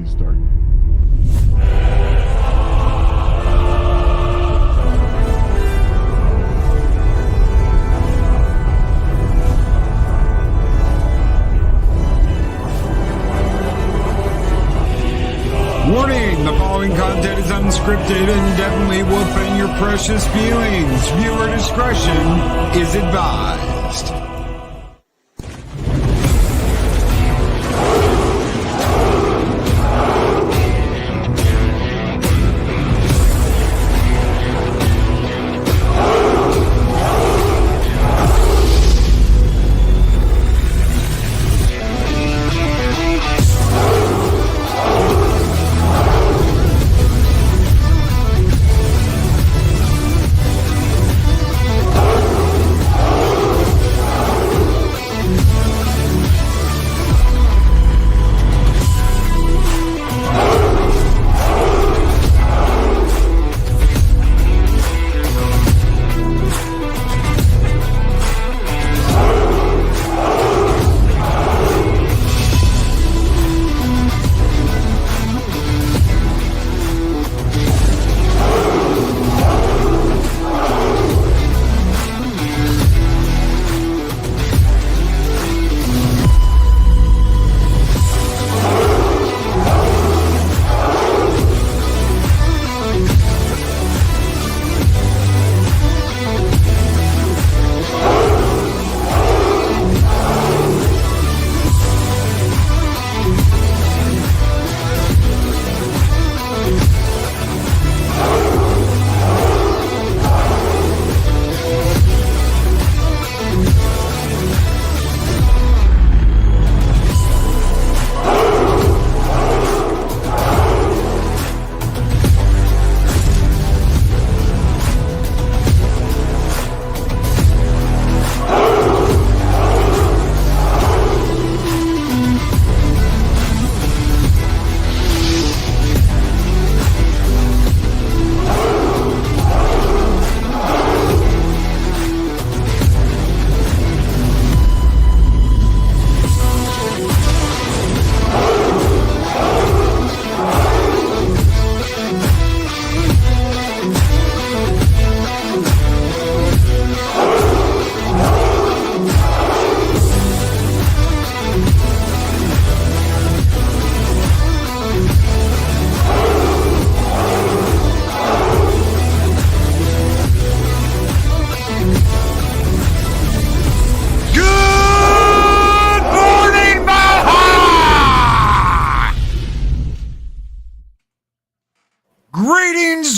you start. Warning, the following content is unscripted and definitely will offend your precious feelings. Viewer discretion is advised.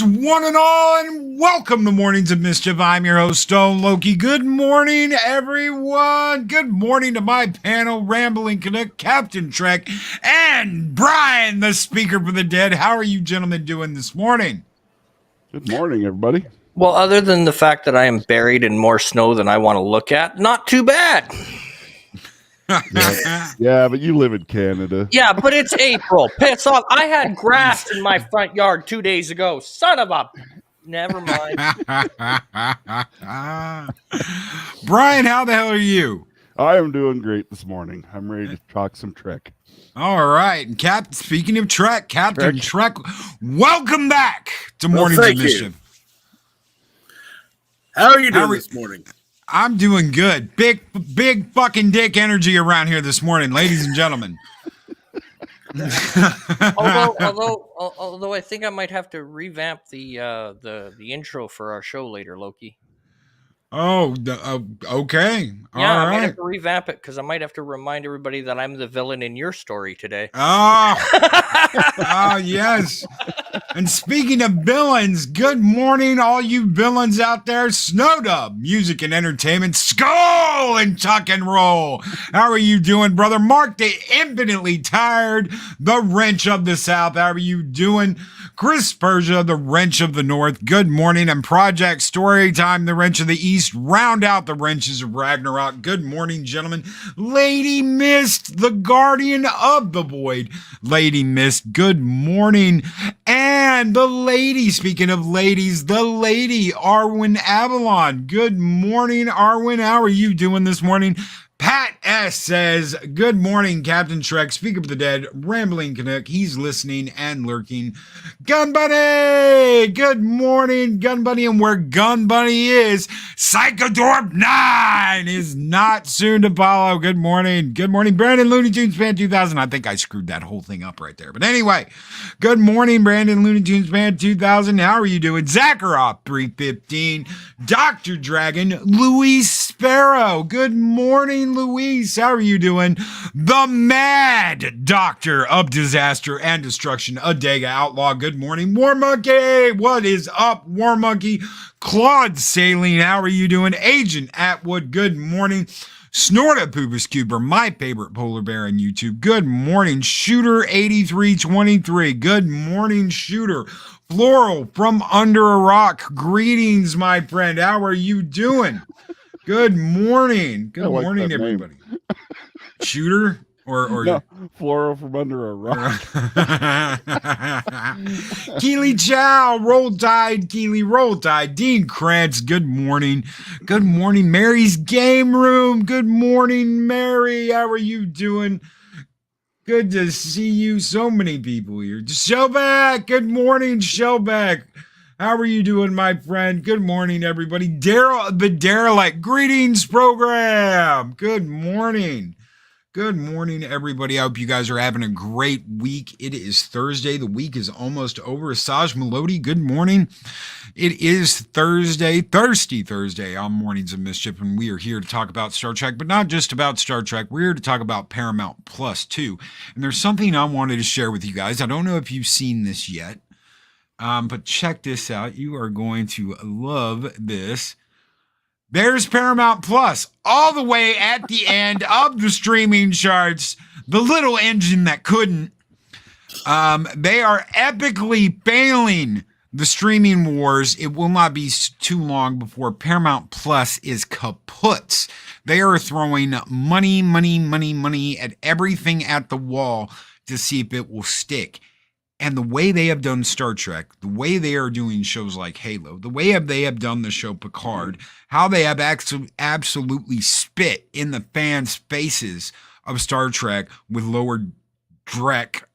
One and all, and welcome to Mornings of Mischief. I'm your host, Stone Loki. Good morning, everyone. Good morning to my panel, Rambling Canuck, Captain Trek, and Brian, the speaker for the dead. How are you gentlemen doing this morning? Good morning, everybody. Well, other than the fact that I am buried in more snow than I want to look at, not too bad. Yeah, but you live in Canada. Yeah, but it's April. Piss off. I had grass in my front yard 2 days ago. Son of a... Never mind. Brian, how the hell are you? I am doing great this morning. I'm ready to talk some Trek. All right. And speaking of Trek, Captain Trek, welcome back to Mornings of Mischief. How are you doing this morning? I'm doing good. Big fucking dick energy around here this morning, ladies and gentlemen. although I think I might have to revamp the intro for our show later, Loki. Oh, okay. Yeah, all I might right. have to revamp it because I might have to remind everybody that I'm the villain in your story today. Oh, yes. And speaking of villains, good morning, all you villains out there. Snowdub, music and entertainment, skull and tuck and roll. How are you doing, brother? Mark the infinitely tired, the wrench of the South. How are you doing? Chris Persia, the wrench of the North. Good morning. And Project Storytime, the wrench of the East. Round out the wrenches of Ragnarok. Good morning, gentlemen. Lady Mist, the guardian of the void. Lady Mist, good morning. And the lady, speaking of ladies, the lady, Arwen Avalon. Good morning, Arwen. How are you doing this morning? Pat S says, good morning, Captain Trek, Speak of the Dead, Rambling Canuck. He's listening and lurking. Gun Bunny! Good morning, Gun Bunny. And where Gun Bunny is, Psychodorp 9 is not soon to follow. Good morning. Good morning, Brandon Looney Tunes Fan 2000. I think I screwed that whole thing up right there. But anyway, good morning, Brandon Looney Tunes Fan 2000. How are you doing? Zakharov 315, Dr. Dragon, Luis Sparrow. Good morning, Luis. How are you doing? The Mad Doctor of Disaster and Destruction, Adega Outlaw. Good morning, War Monkey. What is up, War Monkey? Claude Saline. How are you doing? Agent Atwood. Good morning. Snorta Poopus Cuber, my favorite polar bear on YouTube. Good morning, Shooter8323. Good morning, Shooter. Floral from Under a Rock. Greetings, my friend. How are you doing? Good morning. Good morning, everybody. Shooter or no, Floral from Under a Rock. Keely Chow, Roll Tide, Keely, Roll Tide, Dean Krantz, good morning. Good morning, Mary's Game Room. Good morning, Mary. How are you doing? Good to see you. So many people here. Shellback, good morning, Shellback. How are you doing, my friend? Good morning, everybody. Daryl, the Derelict, greetings program. Good morning. Good morning, everybody. I hope you guys are having a great week. It is Thursday. The week is almost over. Asaj Melody, good morning. It is Thursday, Thirsty Thursday on Mornings of Mischief, and we are here to talk about Star Trek, but not just about Star Trek. We're here to talk about Paramount Plus, too. And there's something I wanted to share with you guys. I don't know if you've seen this yet, but check this out. You are going to love this. There's Paramount Plus, all the way at the end of the streaming charts, the little engine that couldn't. They are epically failing the streaming wars. It will not be too long before Paramount Plus is kaput. They are throwing money at everything at the wall to see if it will stick. And the way they have done Star Trek, the way they are doing shows like Halo, the way they have done the show Picard, how they have absolutely spit in the fans' faces of Star Trek with Lower Deck.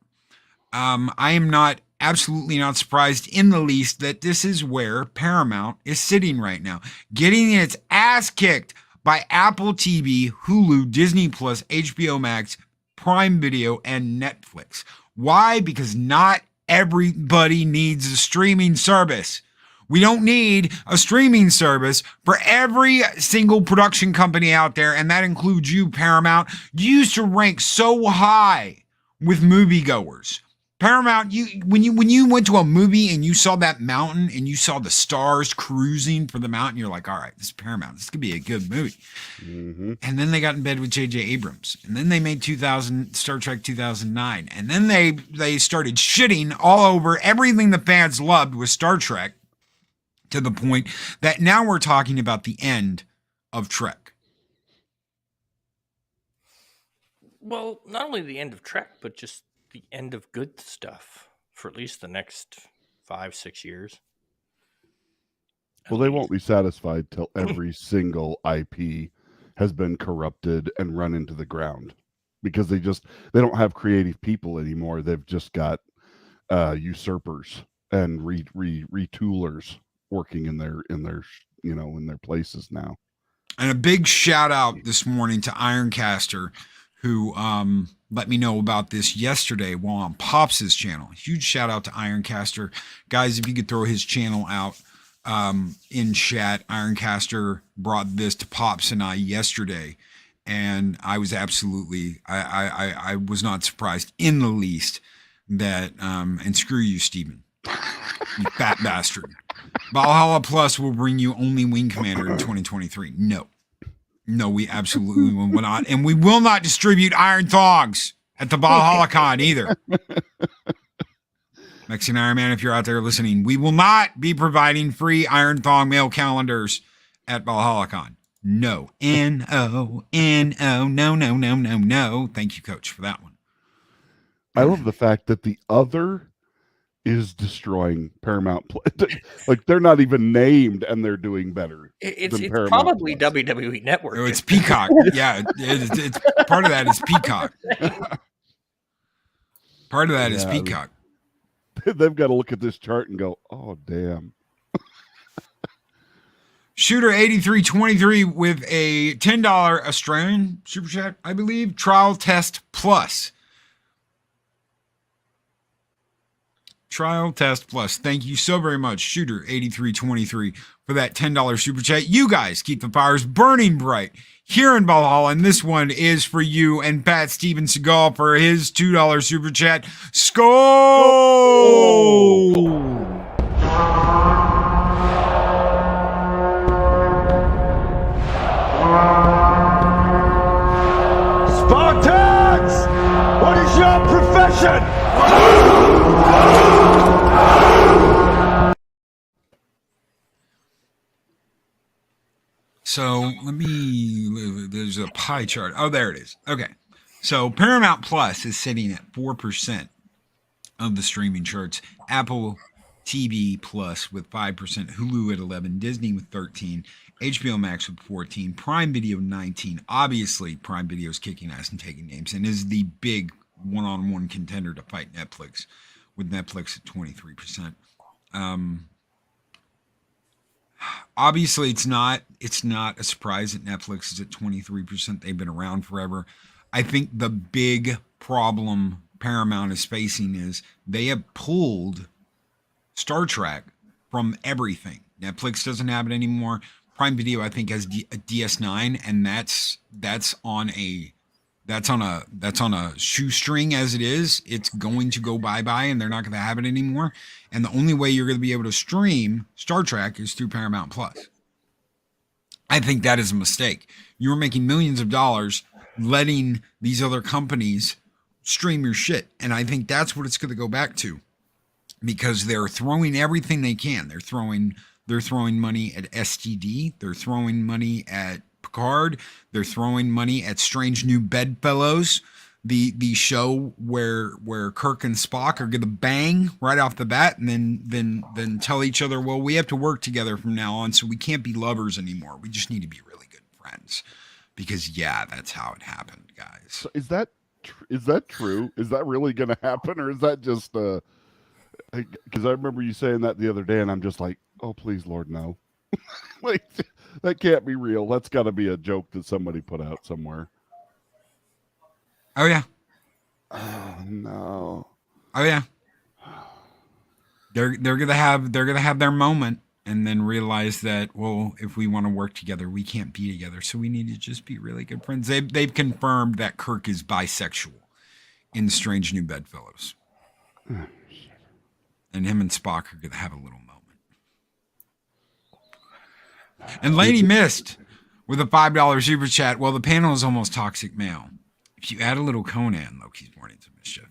I am absolutely not surprised in the least that this is where Paramount is sitting right now, getting its ass kicked by Apple TV, Hulu, Disney Plus, HBO Max, Prime Video, and Netflix. Why? Because not everybody needs a streaming service. We don't need a streaming service for every single production company out there, and that includes you, Paramount. You used to rank so high with moviegoers. Paramount, when you went to a movie and you saw that mountain and you saw the stars cruising for the mountain, you're like, all right, this is Paramount. This could be a good movie. Mm-hmm. And then they got in bed with J.J. Abrams. And then they made Star Trek 2009. And then they started shitting all over everything the fans loved with Star Trek to the point that now we're talking about the end of Trek. Well, not only the end of Trek, but just the end of good stuff for at least the next 5-6 years. Well, they won't be satisfied till every single IP has been corrupted and run into the ground, because they don't have creative people anymore. They've just got usurpers and retoolers working in their places now. And a big shout out this morning to Ironcaster, who let me know about this yesterday while on Pops' channel. Huge shout out to Ironcaster. Guys, if you could throw his channel out in chat. Ironcaster brought this to Pops and I yesterday, and I was absolutely, I was not surprised in the least that, and screw you, Steven, you fat bastard. Valhalla Plus will bring you only Wing Commander in 2023. No, we absolutely will not. And we will not distribute Iron Thongs at the Valhalla Con either. Mexican Iron Man, if you're out there listening, we will not be providing free Iron Thong mail calendars at Valhalla Con. No. N-O-N-O. No. Thank you, Coach, for that one. I love the fact that the other is destroying Paramount Plus. Like they're not even named, and they're doing better. It's than Paramount probably Plus. WWE Network. Oh, it's Peacock. Yeah, it's part of that is Peacock. Part of that is Peacock. They've got to look at this chart and go, "Oh, damn." Shooter 8323 with a $10 Australian super chat, I believe. Trial Test Plus. Trial Test Plus. Thank you so very much, Shooter 8323, for that $10 super chat. You guys keep the fires burning bright here in Valhalla, and this one is for you and Pat Steven Seagal for his $2 super chat. Skull! Spartans! What is your profession? So there's a pie chart. Oh, there it is. Okay. So Paramount Plus is sitting at 4% of the streaming charts. Apple TV Plus with 5%, Hulu at 11, Disney with 13, HBO Max with 14, Prime Video 19. Obviously, Prime Video is kicking ass and taking names and is the big one-on-one contender to fight Netflix, with Netflix at 23%. Obviously, it's not a surprise that Netflix is at 23%. They've been around forever. I think the big problem Paramount is facing is they have pulled Star Trek from everything. Netflix doesn't have it anymore. Prime Video, I think, has a DS9, and that's on a shoestring as it is. It's going to go bye-bye, and they're not going to have it anymore. And the only way you're going to be able to stream Star Trek is through Paramount Plus. I think that is a mistake. You're making millions of dollars letting these other companies stream your shit. And I think that's what it's going to go back to, because they're throwing everything they can. They're throwing money at STD. They're throwing money at Picard. They're throwing money at Strange New Bedfellows, the show where Kirk and Spock are gonna bang right off the bat, and then tell each other, well, we have to work together from now on, so we can't be lovers anymore. We just need to be really good friends, because that's how it happened, guys. So is that true? Is that really going to happen, or is that just because I remember you saying that the other day, and I'm just like, oh, please, Lord, no. Like, that can't be real. That's got to be a joke that somebody put out somewhere. Oh yeah. Oh no. Oh yeah. They're gonna have their moment, and then realize that, well, if we want to work together, we can't be together, so we need to just be really good friends. They've confirmed that Kirk is bisexual in Strange New Bedfellows, and him and Spock are gonna have a little moment. And Lady Mist with a $5 super chat. Well, the panel is almost toxic male. If you add a little Conan, Loki's mornings of mischief.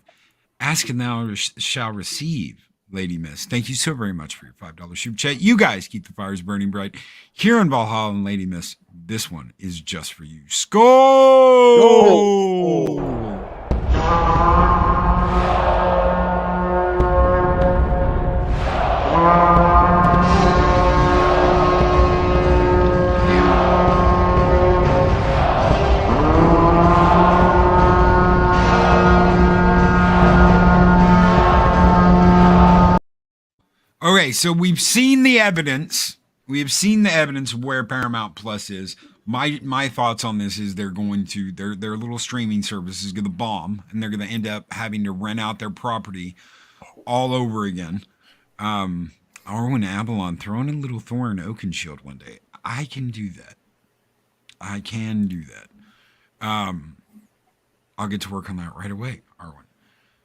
Ask and thou shall receive, Lady Mist. Thank you so very much for your $5 super chat. You guys keep the fires burning bright here in Valhalla, and Lady Mist, this one is just for you. Skull! Okay, so we've seen the evidence. We have seen the evidence of where Paramount Plus is. My thoughts on this is they're going to their little streaming service is going to bomb, and they're going to end up having to rent out their property all over again. Arwen Avalon throwing a little Thor and Oakenshield one day. I can do that. I'll get to work on that right away, Arwen.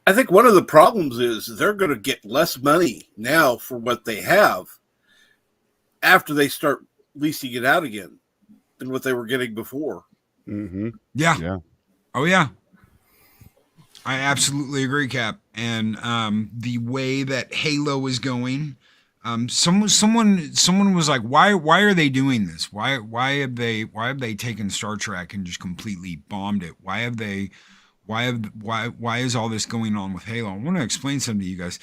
I think one of the problems is they're going to get less money now for what they have after they start leasing it out again than what they were getting before. Mm-hmm. Yeah. Oh, yeah. I absolutely agree, Cap. And the way that Halo is going, someone was like, why are they doing this? Why have they taken Star Trek and just completely bombed it? Why is all this going on with Halo? I want to explain something to you guys.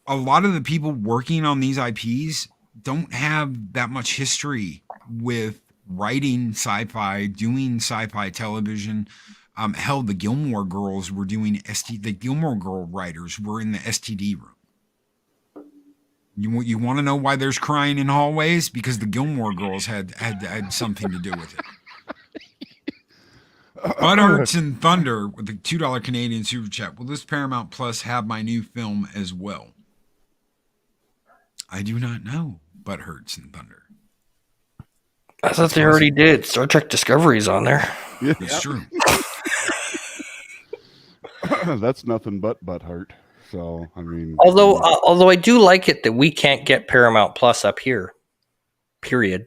a lot of the people working on these IPs don't have that much history with writing sci-fi, doing sci-fi television. Hell, the Gilmore Girls were doing the Gilmore Girl writers were in the STD room. You want to know why there's crying in hallways? Because the Gilmore Girls had something to do with it. Bud Hurts and Thunder with the $2 Canadian super chat. Will this Paramount Plus have my new film as well? I do not know. Bud Hurts and Thunder. I thought they already did. Star Trek Discovery's on there. Yeah. It's true. That's nothing but hurt. So I mean, although I do like it that we can't get Paramount Plus up here. Period.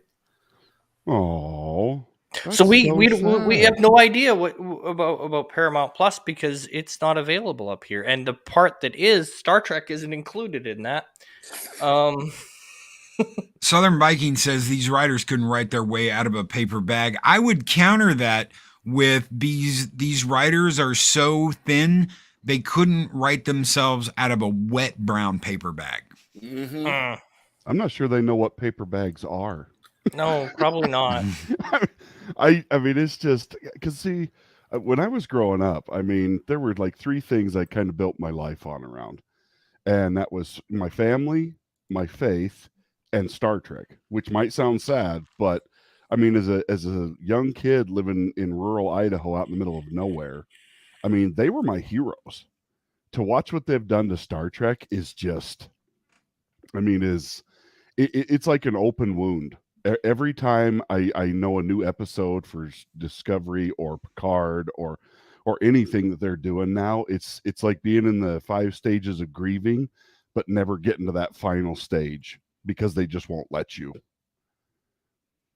Oh. So we have no idea what about Paramount Plus because it's not available up here, and the part that is Star Trek isn't included in that. Southern Viking says these writers couldn't write their way out of a paper bag. I would counter that with these writers are so thin they couldn't write themselves out of a wet brown paper bag. Mm-hmm. I'm not sure they know what paper bags are. No, probably not. I mean, it's just because see, when I was growing up, I mean, there were like three things I kind of built my life on around, and that was my family, my faith, and Star Trek. Which might sound sad, but I mean, as a young kid living in rural Idaho, out in the middle of nowhere, I mean, they were my heroes. To watch what they've done to Star Trek is just, I mean, it's like an open wound. Every time I know a new episode for Discovery or Picard or anything that they're doing now, it's like being in the 5 stages of grieving, but never getting to that final stage because they just won't let you.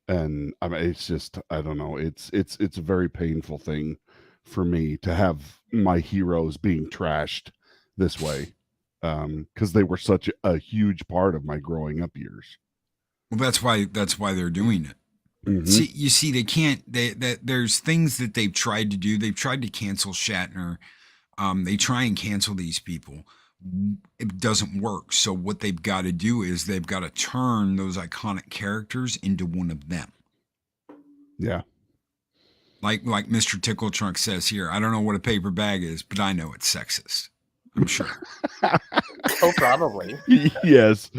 And I mean, it's just, I don't know. It's a very painful thing for me to have my heroes being trashed this way, because they were such a huge part of my growing up years. Well, that's why they're doing it. Mm-hmm. You see, they can't. There's things that they've tried to do. They've tried to cancel Shatner. They try and cancel these people. It doesn't work. So what they've got to do is they've got to turn those iconic characters into one of them. Yeah. Like Mr. Tickle Trunk says here, I don't know what a paper bag is, but I know it's sexist. I'm sure. Oh, probably. Yes.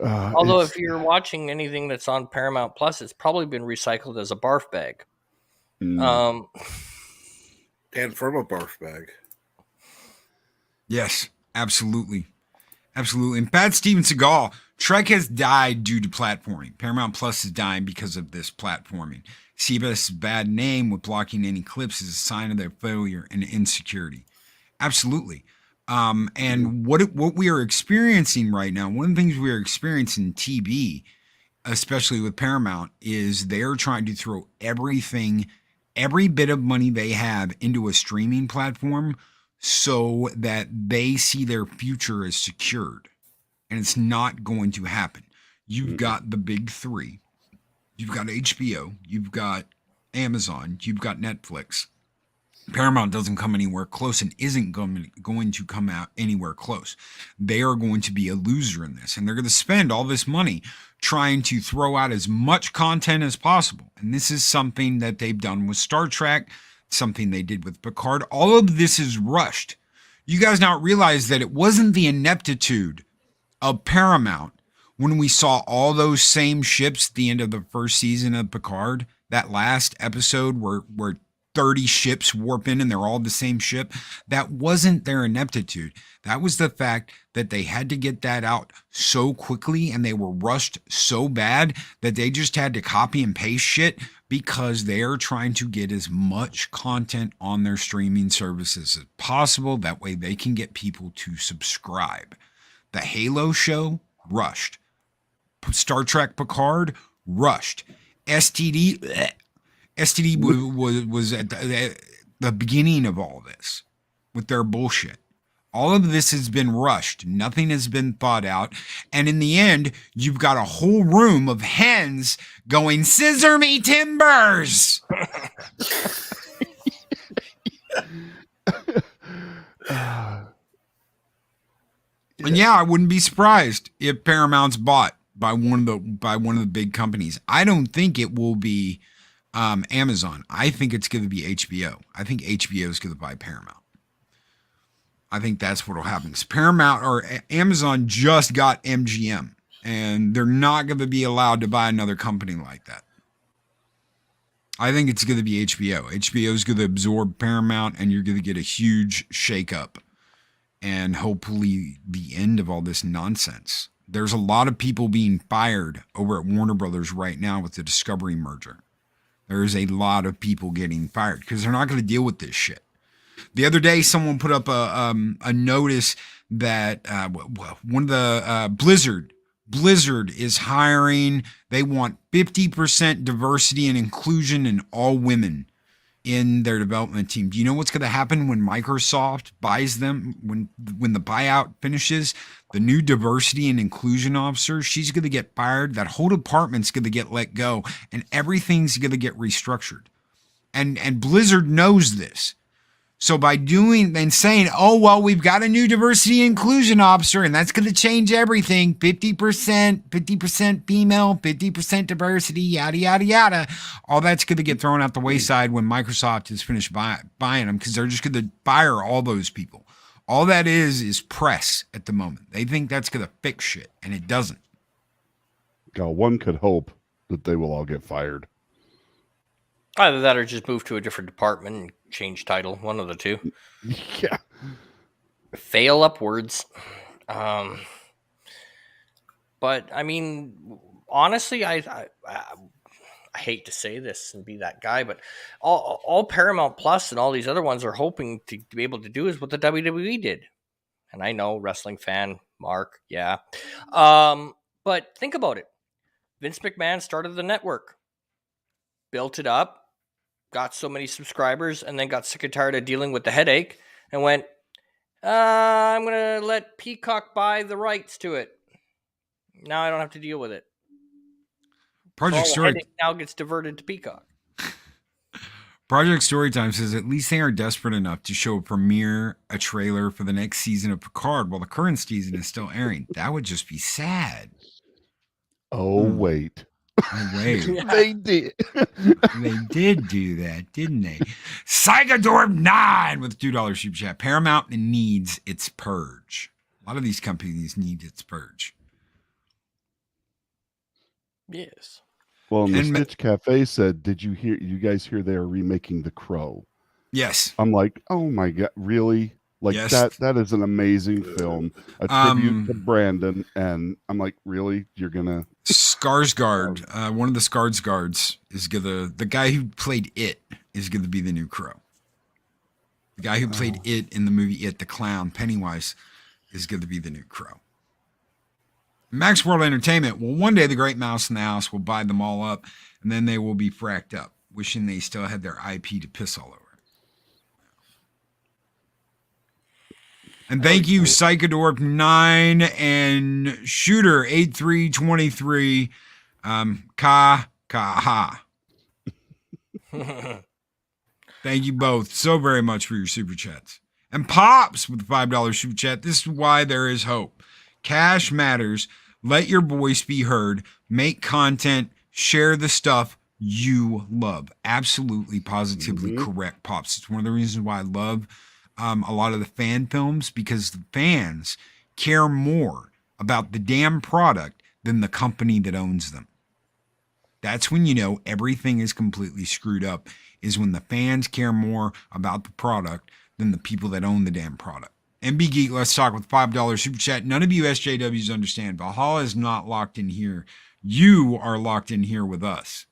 Although if you're watching anything that's on Paramount Plus, it's probably been recycled as a barf bag. And from a barf bag. Yes, absolutely. Absolutely. And Pat Steven Seagal, Trek has died due to platforming. Paramount Plus is dying because of this platforming. CBS's bad name with blocking any clips is a sign of their failure and insecurity. Absolutely. And what we are experiencing right now, one of the things we are experiencing in TV, especially with Paramount, is they're trying to throw everything, every bit of money they have into a streaming platform so that they see their future as secured. And it's not going to happen. You've got the big three. You've got HBO. You've got Amazon. You've got Netflix. Paramount doesn't come anywhere close and isn't going to come out anywhere close. They are going to be a loser in this, and they're going to spend all this money trying to throw out as much content as possible. And this is something that they've done with Star Trek, something they did with Picard. All of this is rushed. You guys now realize that it wasn't the ineptitude of Paramount when we saw all those same ships at the end of the first season of Picard, that last episode where 30 ships warp in and they're all the same ship. That wasn't their ineptitude. That was the fact that they had to get that out so quickly and they were rushed so bad that they just had to copy and paste shit because they're trying to get as much content on their streaming services as possible. That way they can get people to subscribe. The Halo show, rushed. Star Trek Picard, rushed. STD was at the beginning of all this with their bullshit. All of this has been rushed. Nothing has been thought out. And in the end, you've got a whole room of hens going, "Scissor me timbers." And yeah, I wouldn't be surprised if Paramount's bought by one of the big companies. I don't think it will be Amazon. I think it's going to be HBO. I think HBO is going to buy Paramount. I think that's what will happen. Paramount or Amazon just got MGM, and they're not going to be allowed to buy another company like that. I think it's going to be HBO. HBO is going to absorb Paramount, and you're going to get a huge shakeup, and hopefully the end of all this nonsense. There's a lot of people being fired over at Warner Brothers right now with the Discovery merger. There's a lot of people getting fired because they're not going to deal with this shit. The other day, someone put up a notice that one of the Blizzard is hiring. They want 50% diversity and inclusion in all women in their development team. Do you know what's going to happen when Microsoft buys them? When the buyout finishes, the new diversity and inclusion officer, she's going to get fired. That whole department's going to get let go, and everything's going to get restructured. And Blizzard knows this. So by doing and saying, oh, well, we've got a new diversity and inclusion officer, and that's going to change everything. 50% female, 50% diversity, yada, yada, yada. All that's going to get thrown out the wayside when Microsoft is finished buying them, because they're just going to fire all those people. All that is press at the moment. They think that's going to fix shit, and it doesn't. One could hope that they will all get fired. Either that or just move to a different department and change title. One of the two. Yeah. Fail upwards. But I mean, honestly, I hate to say this and be that guy, but all Paramount Plus and all these other ones are hoping to be able to do is what the WWE did. And I know, wrestling fan, Mark, yeah. But think about it. Vince McMahon started the network, built it up, got so many subscribers, and then got sick and tired of dealing with the headache and went, I'm going to let Peacock buy the rights to it. Now I don't have to deal with it. Project Story now gets diverted to Peacock. Project Storytime says at least they are desperate enough to show a trailer for the next season of Picard while the current season is still airing. That would just be sad. Oh, wait. Wait. They did. They did do that, didn't they? Psychodorm 9 with $2 super chat. Paramount needs its purge. A lot of these companies need its purge. Yes. Well, and the Stitch Cafe said, you guys hear they are remaking The Crow? Yes. I'm like, oh my God, really? Like yes. that is an amazing film, a tribute to Brandon, and I'm like, really? You're gonna Skarsgård, one of the Skarsgårds is the guy who played It is gonna be the new Crow. The guy who played It in the movie It, the clown, Pennywise, is gonna be the new Crow. Max World Entertainment, well, one day the Great Mouse in the House will buy them all up, and then they will be fracked up, wishing they still had their IP to piss all over. And thank you, Psychodorp 9 and Shooter 8323. Ha. Thank you both so very much for your super chats. And Pops with the $5 super chat. This is why there is hope. Cash matters. Let your voice be heard. Make content. Share the stuff you love. Absolutely, positively correct, Pops. It's one of the reasons why I love a lot of the fan films, because the fans care more about the damn product than the company that owns them. That's when you know everything is completely screwed up, is when the fans care more about the product than the people that own the damn product. MB Geek, let's talk with $5 super chat. None of you SJWs understand. Valhalla is not locked in here. You are locked in here with us.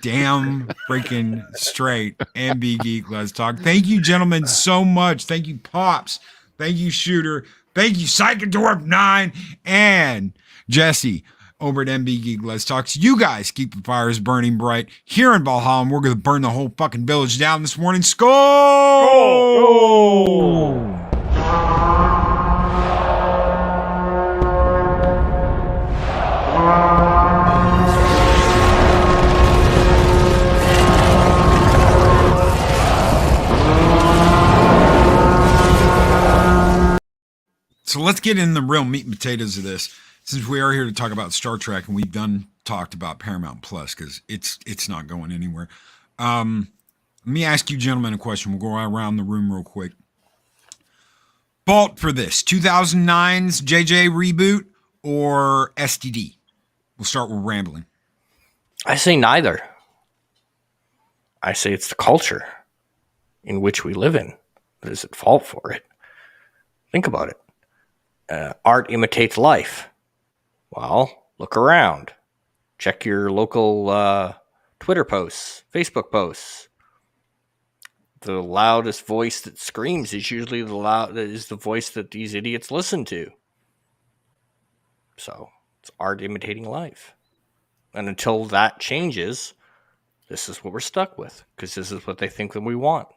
Damn freaking straight. MB Geek, let's talk. Thank you, gentlemen, so much. Thank you, Pops. Thank you, Shooter. Thank you, Psychodorp 9 and Jesse over at MB Geek, let's talk. So you guys keep the fires burning bright here in Valhalla, and we're going to burn the whole fucking village down this morning. Skål! Oh! So let's get in the real meat and potatoes of this, since we are here to talk about Star Trek, and we've talked about Paramount Plus because it's not going anywhere. Let me ask you gentlemen a question. We'll go around the room real quick. Fault for this, 2009's JJ reboot or STD? We'll start with Rambling. I say neither. I say it's the culture in which we live in that is at fault for it. Think about it. Art imitates life. Well, look around. Check your local Twitter posts, Facebook posts. The loudest voice that screams is usually the voice that these idiots listen to. So it's art imitating life. And until that changes, this is what we're stuck with, because this is what they think that we want.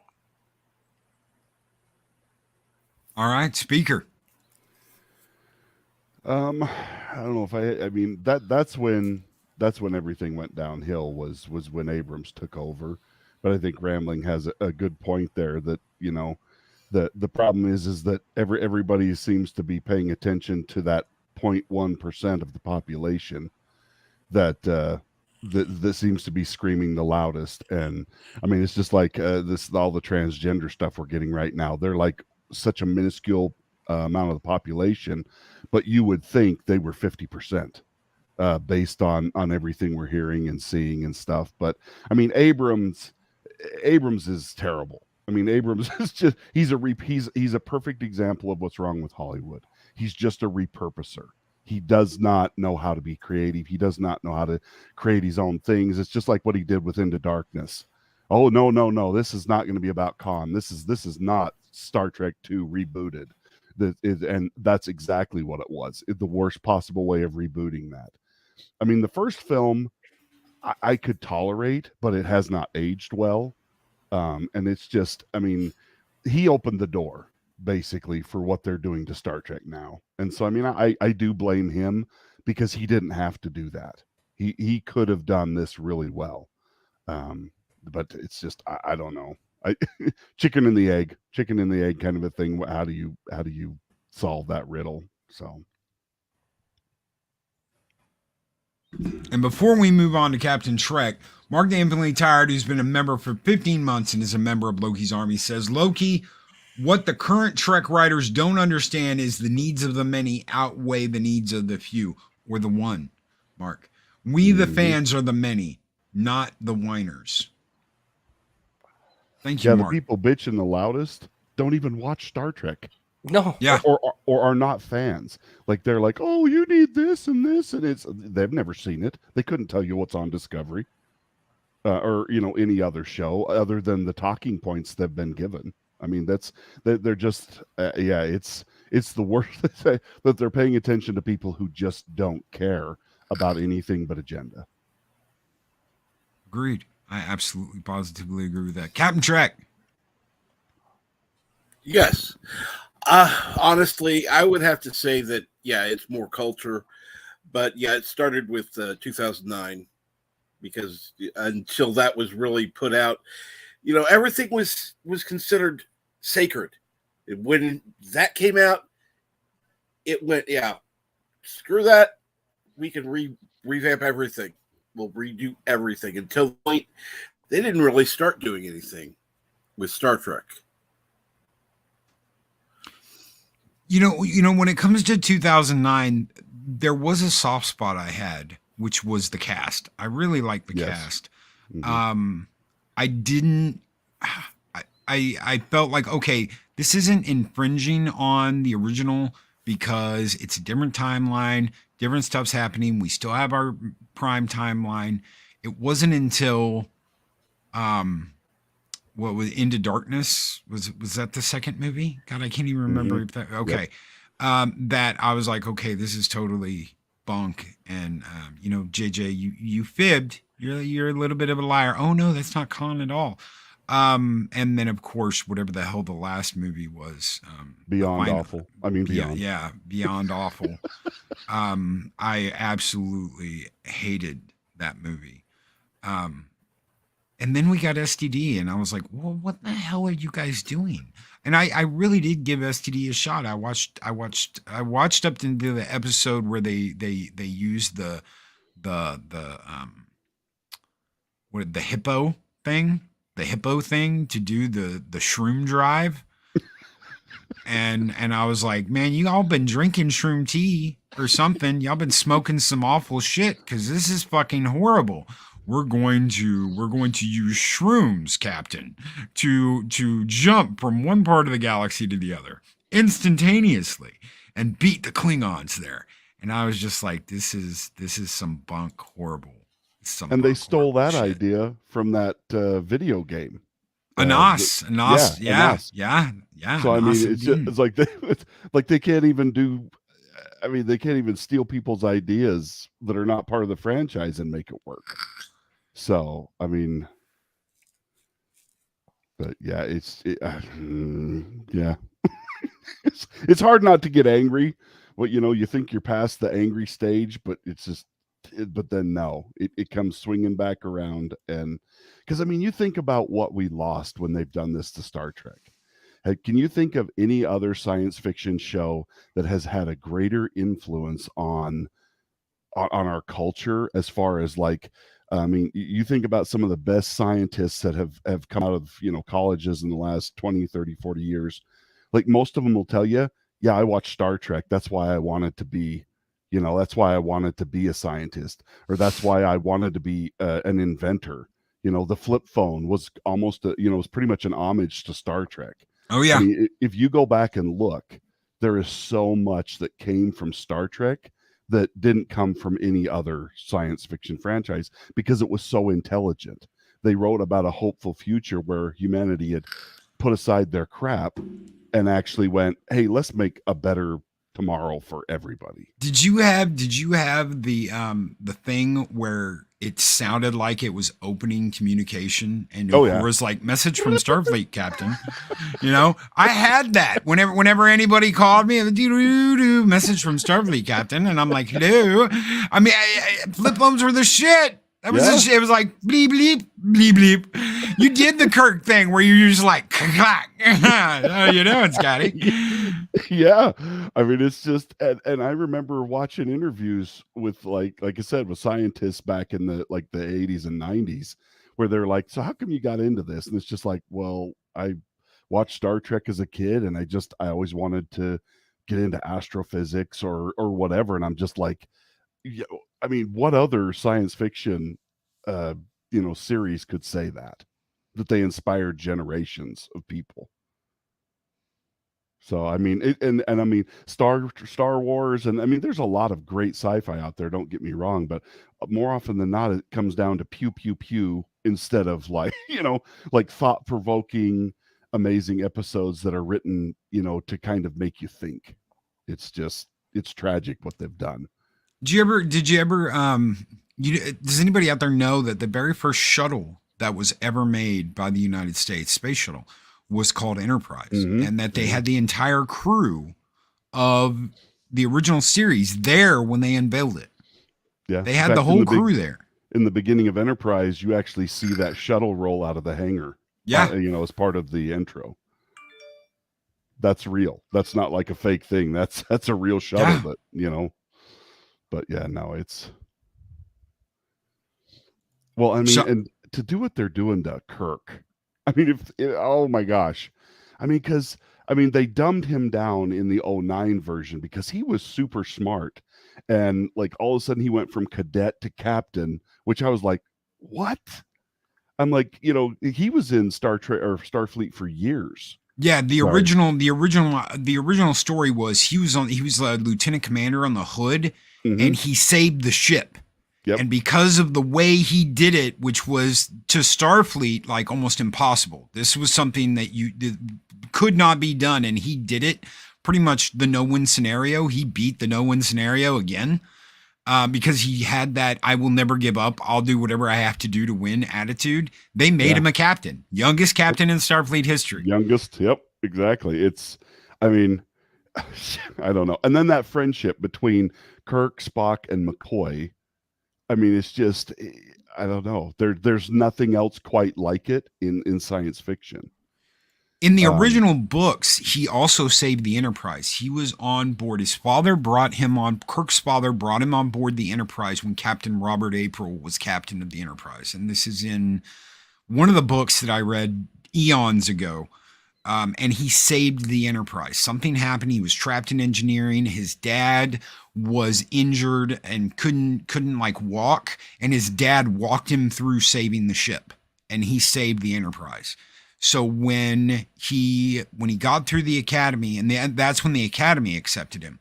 All right, Speaker. I don't know if I mean that's when everything went downhill was when Abrams took over. But I think Rambling has a good point there that, you know, the problem is that everybody seems to be paying attention to that 0.1% of the population that seems to be screaming the loudest. And I mean, it's just like all the transgender stuff we're getting right now. They're like such a minuscule amount of the population, but you would think they were 50%. Based on everything we're hearing and seeing and stuff. But I mean, Abrams is terrible. I mean, Abrams is just he's a perfect example of what's wrong with Hollywood. He's just a repurposer. He does not know how to be creative. He does not know how to create his own things. It's just like what he did with Into Darkness. Oh, no, this is not going to be about Khan. This is not Star Trek 2 rebooted. And that's exactly what it was. The worst possible way of rebooting that. I mean, the first film I could tolerate, but it has not aged well. And it's just, I mean, he opened the door basically for what they're doing to Star Trek now. And so, I mean, I do blame him because he didn't have to do that. He could have done this really well. But it's just, I don't know. Chicken and the egg kind of a thing. How do you solve that riddle? So. And before we move on to Captain Trek, Mark the Infinitely Tired, who's been a member for 15 months and is a member of Loki's Army, says, Loki, what the current Trek writers don't understand is the needs of the many outweigh the needs of the few, or the one, Mark. We, the fans, are the many, not the whiners. Thank you, yeah, Mark. The people bitching the loudest don't even watch Star Trek. No. Yeah. Or are not fans. Like they're like, oh, you need this, and they've never seen it. They couldn't tell you what's on Discovery, or any other show other than the talking points they've been given. I mean, they're just it's the worst that they're paying attention to people who just don't care about anything but agenda. Agreed. I absolutely positively agree with that. Captain Trek. Yes. Honestly, I would have to say that, yeah, it's more culture. But, yeah, it started with 2009 because until that was really put out, everything was considered sacred. When that came out, it went, yeah, screw that. We can revamp everything. We'll redo everything. Until the point, they didn't really start doing anything with Star Trek. When it comes to 2009, there was a soft spot I had, which was the cast. I really liked the cast. Mm-hmm. I felt like, okay, this isn't infringing on the original because it's a different timeline, different stuff's happening. We still have our prime timeline. It wasn't until, what was Into Darkness? Was that the second movie? God, I can't even remember if that. Okay, yep. That I was like, okay, this is totally bunk. And JJ, you fibbed. You're a little bit of a liar. Oh no, that's not Khan at all. And then of course, whatever the hell the last movie was, Beyond Awful. I mean, Beyond. Yeah, Beyond Awful. I absolutely hated that movie. And then we got STD, and I was like, well, what the hell are you guys doing? And I really did give STD a shot. I watched up into the episode where they used the what, the hippo thing to do the shroom drive. And I was like, man, you all been drinking shroom tea or something. Y'all been smoking some awful shit, because this is fucking horrible. We're going to use shrooms, Captain, to jump from one part of the galaxy to the other instantaneously and beat the Klingons there. And I was just like, this is some bunk horrible. And they stole that idea from that video game. Anas. Yeah. So I mean, it's like they can't even do. I mean, they can't even steal people's ideas that are not part of the franchise and make it work. So I mean, but yeah, yeah, it's hard not to get angry. Well, you think you're past the angry stage, but it's just. But then no, it comes swinging back around. And because I mean, you think about what we lost when they've done this to Star Trek. Can you think of any other science fiction show that has had a greater influence on our culture, as far as like, I mean, you think about some of the best scientists that have come out of colleges in the last 20, 30, 40 years. Like, most of them will tell you, yeah, I watched Star Trek, that's why I wanted to be that's why I wanted to be a scientist, or that's why I wanted to be an inventor. The flip phone was almost was pretty much an homage to Star Trek. Oh yeah. I mean, if you go back and look, there is so much that came from Star Trek that didn't come from any other science fiction franchise, because it was so intelligent. They wrote about a hopeful future where humanity had put aside their crap and actually went, hey, let's make a better tomorrow for everybody. Did you have the thing where it sounded like it was opening communication, and it was like, message from Starfleet, Captain? I had that whenever anybody called me, message from Starfleet, Captain, and I'm like, hello. I mean, flip phones were the shit. That was it was like bleep bleep bleep bleep. You did the Kirk thing where you're just like clack. How you doing, Scotty? Yeah, I mean, it's just, and I remember watching interviews with like I said, with scientists back in the 80s and 90s, where they're like, so how come you got into this? And it's just like, well, I watched Star Trek as a kid, and I always wanted to get into astrophysics or whatever, and I'm just like, I mean, what other science fiction series could say that they inspired generations of people? So I mean, and I mean, Star Wars, and I mean, there's a lot of great sci-fi out there, don't get me wrong, but more often than not, it comes down to pew pew pew instead of like thought-provoking, amazing episodes that are written to kind of make you think. It's tragic what they've done. Did you ever does anybody out there know that the very first shuttle that was ever made by the United States, space shuttle, was called Enterprise, and that they had the entire crew of the original series there when they unveiled it? Yeah, they had the whole crew there. In the beginning of Enterprise, you actually see that shuttle roll out of the hangar. Yeah, as part of the intro. That's real. That's not like a fake thing. That's a real shuttle. Yeah. But yeah, no, it's. Well, I mean, and to do what they're doing to Kirk, I mean, oh my gosh, I mean, because they dumbed him down in the 09 version because he was super smart, and like all of a sudden he went from cadet to captain, which I was like, what? I'm like, he was in Star Trek or Starfleet for years. Yeah, the original story was he was a lieutenant commander on the Hood, and he saved the ship. Yep. And because of the way he did it, which was to Starfleet like almost impossible, this was something that could not be done, and he did it. Pretty much the no-win scenario. He beat the no-win scenario again because he had that "I will never give up. I'll do whatever I have to do to win" attitude. They made him a captain, youngest captain in Starfleet history. Youngest, yep, exactly. I mean, I don't know. And then that friendship between Kirk, Spock, and McCoy. I mean, it's just, I don't know. There's nothing else quite like it in science fiction. In the original books, he also saved the Enterprise. He was on board. His father brought him on. Kirk's father brought him on board the Enterprise when Captain Robert April was captain of the Enterprise. And this is in one of the books that I read eons ago. And he saved the Enterprise. Something happened. He was trapped in engineering. His dad was injured and couldn't like walk. And his dad walked him through saving the ship. And he saved the Enterprise. So when he got through the academy, and that's when the academy accepted him.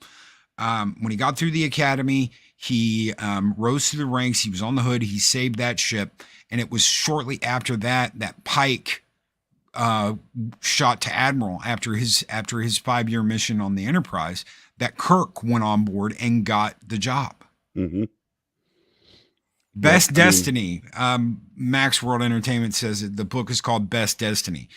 When he got through the academy, he rose through the ranks. He was on the hood. He saved that ship, and it was shortly after that Pike shot to admiral after his 5-year mission on the Enterprise that Kirk went on board and got the job. Mm-hmm. Best Destiny. Max World Entertainment says that the book is called Best Destiny.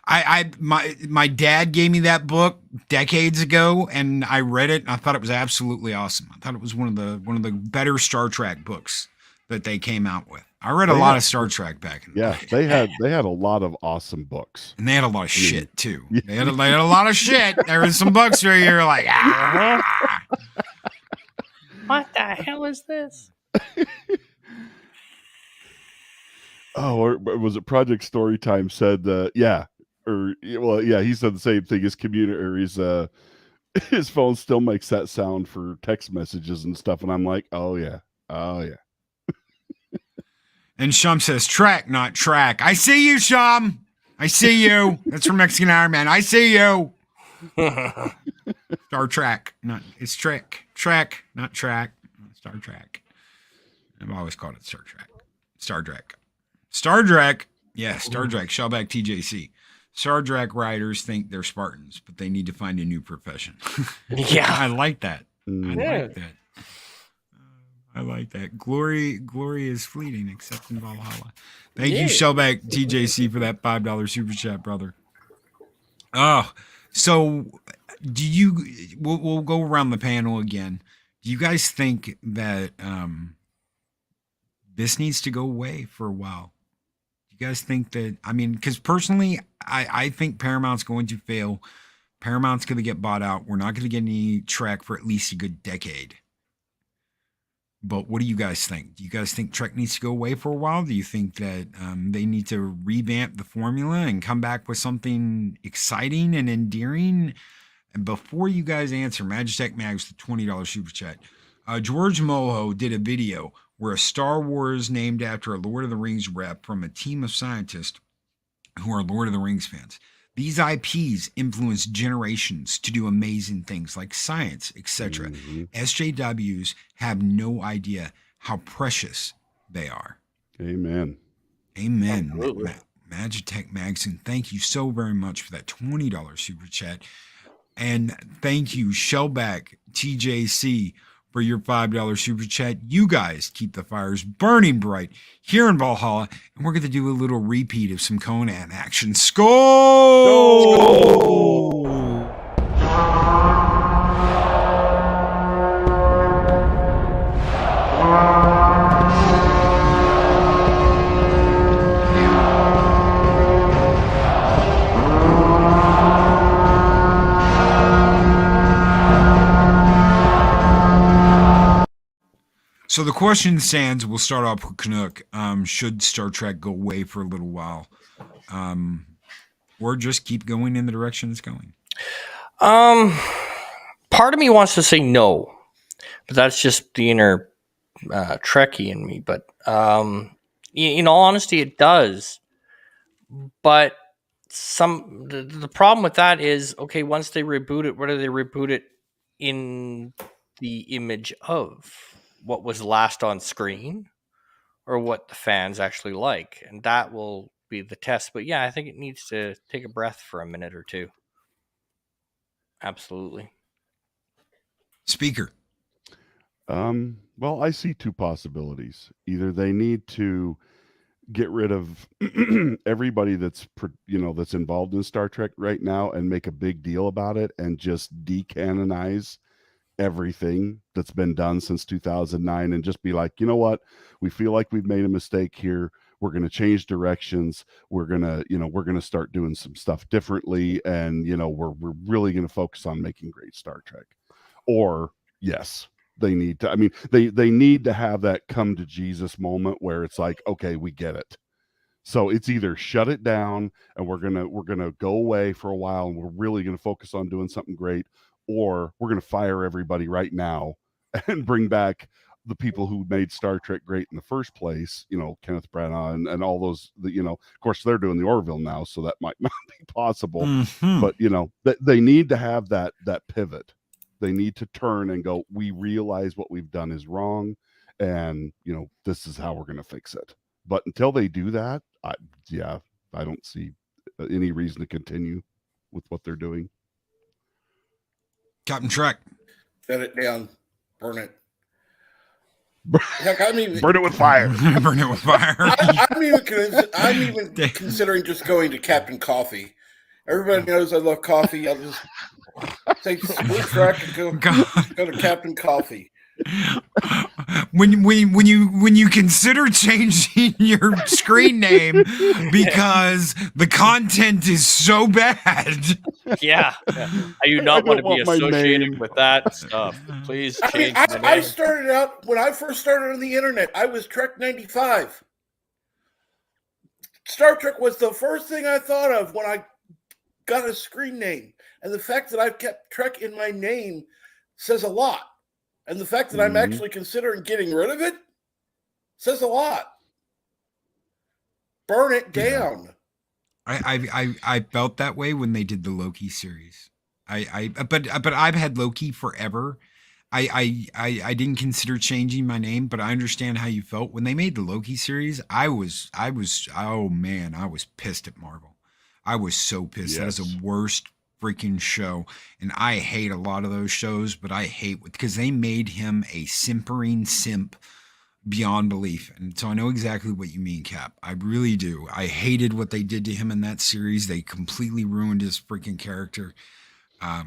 My dad gave me that book decades ago, and I read it, and I thought it was absolutely awesome. I thought it was one of the better Star Trek books that they came out with. I read a lot of Star Trek back in the day. They had a lot of awesome books, and they had a lot of shit too. They had a lot of shit. There was some books where you're like, what the hell is this? Oh, or was it Project Storytime said, he said the same thing. His his phone still makes that sound for text messages and stuff. And I'm like, oh yeah. And Shum says, track, not track. I see you, Shum. I see you. That's from Mexican Iron Man. I see you. Star Trek. It's Trek. Trek, not track. Star Trek. I've always called it Star Trek. Star Trek. Star Trek. Yeah, Star Trek. Shellback TJC. Star Trek writers think they're Spartans, but they need to find a new profession. Yeah. I like that. Yeah. I like that. Glory is fleeting, except in Valhalla. Thank you, Shellback TJC, for that $5 super chat, brother. Oh, so we'll go around the panel again. Do you guys think that this needs to go away for a while? Do you guys think that, because personally, I think Paramount's going to fail. Paramount's going to get bought out. We're not going to get any Trek for at least a good decade. But what do you guys think? Do you guys think Trek needs to go away for a while? Do you think that they need to revamp the formula and come back with something exciting and endearing? And before you guys answer, Magitech Mags, the $20 super chat. George Moho did a video where a Star Wars named after a Lord of the Rings rep from a team of scientists who are Lord of the Rings fans. These IPs influence generations to do amazing things like science, etc. SJWs have no idea how precious they are. Amen. Magitech Magazine, thank you so very much for that $20 super chat. And thank you, Shellback TJC, for your $5 super chat. You guys keep the fires burning bright here in Valhalla, and we're going to do a little repeat of some Conan action. Skål! So the question stands, we'll start off with Canuck. Should Star Trek go away for a little while? Or just keep going in the direction it's going? Part of me wants to say no, but that's just the inner Trekkie in me. But in all honesty, it does. But the problem with that is, okay, once they reboot it, what do they reboot it in the image of? What was last on screen or what the fans actually like? And that will be the test. But yeah, I think it needs to take a breath for a minute or two. Absolutely. Speaker. Well, I see two possibilities. Either they need to get rid of everybody that's involved in Star Trek right now and make a big deal about it and just decanonize everything that's been done since 2009 and just be like, you know what, we feel like we've made a mistake here. We're going to change directions. We're going to start doing some stuff differently. And, we're really going to focus on making great Star Trek. Or yes, they need to, they need to have that come to Jesus moment where it's like, okay, we get it. So it's either shut it down and we're gonna go away for a while and we're really gonna focus on doing something great, or we're gonna fire everybody right now and bring back the people who made Star Trek great in the first place. Kenneth Branagh and all those. Of course, they're doing the Orville now, so that might not be possible. Mm-hmm. But they need to have that pivot. They need to turn and go, we realize what we've done is wrong, and this is how we're gonna fix it. But until they do that, I don't see any reason to continue with what they're doing. Captain Trek. Set it down. Burn it. Heck, burn it with fire. Burn it with fire. I'm even considering just going to Captain Coffee. Everybody knows I love coffee. I'll just take Blue Trek and go to Captain Coffee. When you consider changing your screen name because the content is so bad. Yeah. I do not want to be associated with that stuff. Please change the name. I started out, when I first started on the internet, I was Trek 95. Star Trek was the first thing I thought of when I got a screen name. And the fact that I've kept Trek in my name says a lot. And the fact that I'm actually considering getting rid of it says a lot. Burn it down. I felt that way when they did the Loki series. But I've had Loki forever. I didn't consider changing my name, but I understand how you felt when they made the Loki series. I was oh man, I was pissed at Marvel. I was so pissed. Yes. That was the worst freaking show, and I hate a lot of those shows, but I hate because they made him a simpering simp beyond belief. And so I know exactly what you mean, Cap. I really do. I hated what they did to him in that series. They completely ruined his freaking character. I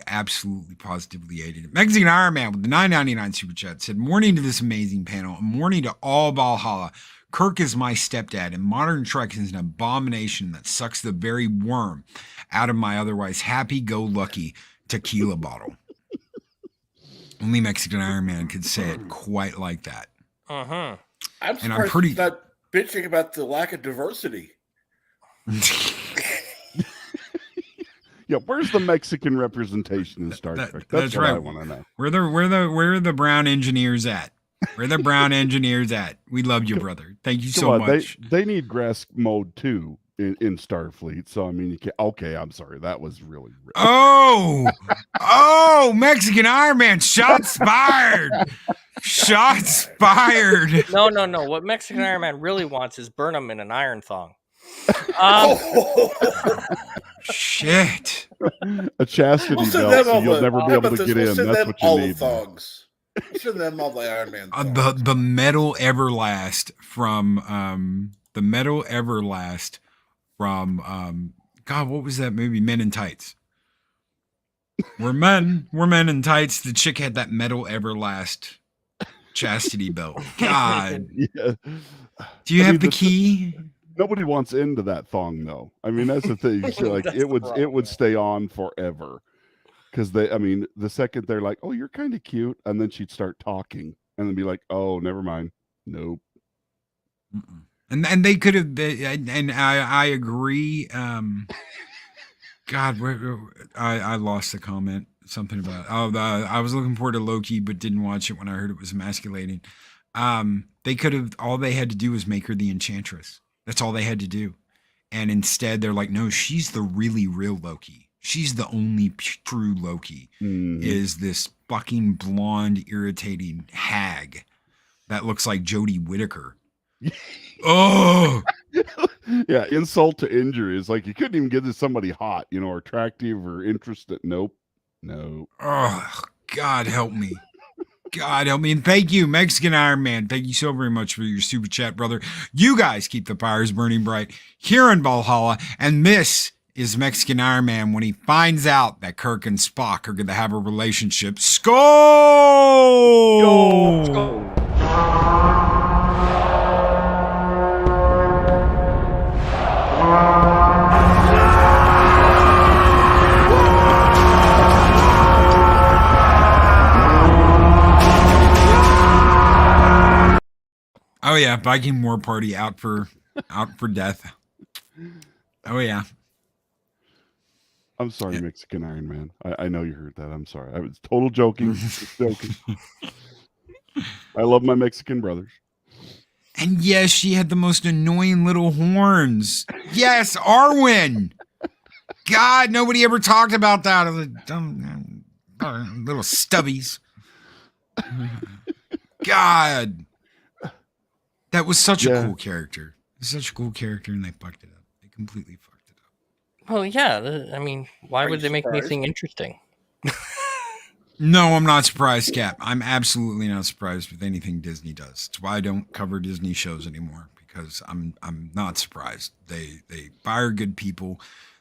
absolutely positively hated it. Mexican Iron Man with the $9.99 super chat said, morning to this amazing panel, and morning to all Valhalla. Kirk is my stepdad, and modern Trek is an abomination that sucks the very worm out of my otherwise happy-go-lucky tequila bottle. Only Mexican Iron Man could say it quite like that. Uh-huh. I'm surprised he's not bitching about the lack of diversity. Yeah, where's the Mexican representation in Star Trek? That's what right. I want to know. Where are the brown engineers at? Where the brown engineers at? We love you, brother. Thank you so much. They need grass mode too in Starfleet. So you can't. Okay, I'm sorry. That was really. Oh, Mexican Iron Man! Shots fired! Shots fired! No. What Mexican Iron Man really wants is burn him in an iron thong. Shit! A chastity belt, so you'll never be able to get in. That's what you need. Thongs. Should them all the Iron Man. The Metal Everlast from God, what was that movie? Men in Tights. We're men in tights. The chick had that Metal Everlast chastity belt. God. Yeah. Do you have the key? Nobody wants into that thong though. That's the thing. So, like it would stay on forever. Because the second they're like, oh, you're kind of cute, and then she'd start talking, and then be like, oh, never mind, nope. Mm-mm. And they could have, and I agree. God, I lost the comment. Something about I was looking forward to Loki, but didn't watch it when I heard it was emasculating. They could have. All they had to do was make her the Enchantress. That's all they had to do, and instead they're like, no, she's the really real Loki. She's the only true Loki, is this fucking blonde, irritating hag that looks like Jodie Whittaker. Oh! Yeah, insult to injury. It's like you couldn't even get to somebody hot, or attractive or interested. Nope. No. Oh, God help me. God help me. And thank you, Mexican Iron Man. Thank you so very much for your super chat, brother. You guys keep the fires burning bright here in Valhalla. And this is Mexican Iron Man when he finds out that Kirk and Spock are going to have a relationship. Skull! Oh yeah, Viking War Party out for death. Oh yeah. I'm sorry, Mexican Iron Man. I know you heard that. I'm sorry. I was total joking. Just joking. I love my Mexican brothers. And yes, she had the most annoying little horns. Yes, Arwen. God, nobody ever talked about that. The dumb little stubbies. God. That was such a cool character. Such a cool character, and they fucked it up. They completely fucked it up. Well, yeah. I mean, why would they make anything interesting? No, I'm not surprised, Cap. I'm absolutely not surprised with anything Disney does. It's why I don't cover Disney shows anymore, because I'm not surprised. They fire good people.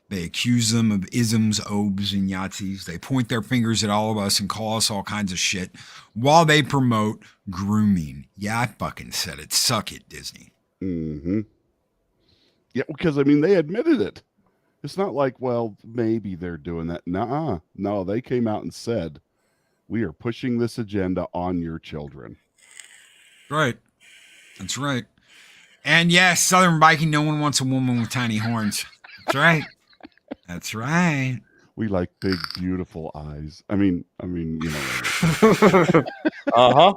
They accuse them of isms, obes, and Yahtzees. They point their fingers at all of us and call us all kinds of shit while they promote grooming. Yeah, I fucking said it. Suck it, Disney. Mm-hmm. Yeah, because, I mean, they admitted it. It's not like, well, maybe they're doing that. Nuh-uh. No, they came out and said, we are pushing this agenda on your children. Right. That's right. And yes, Southern Viking, no one wants a woman with tiny horns. That's right. That's right. We like big, beautiful eyes. I mean, you know. Uh-huh.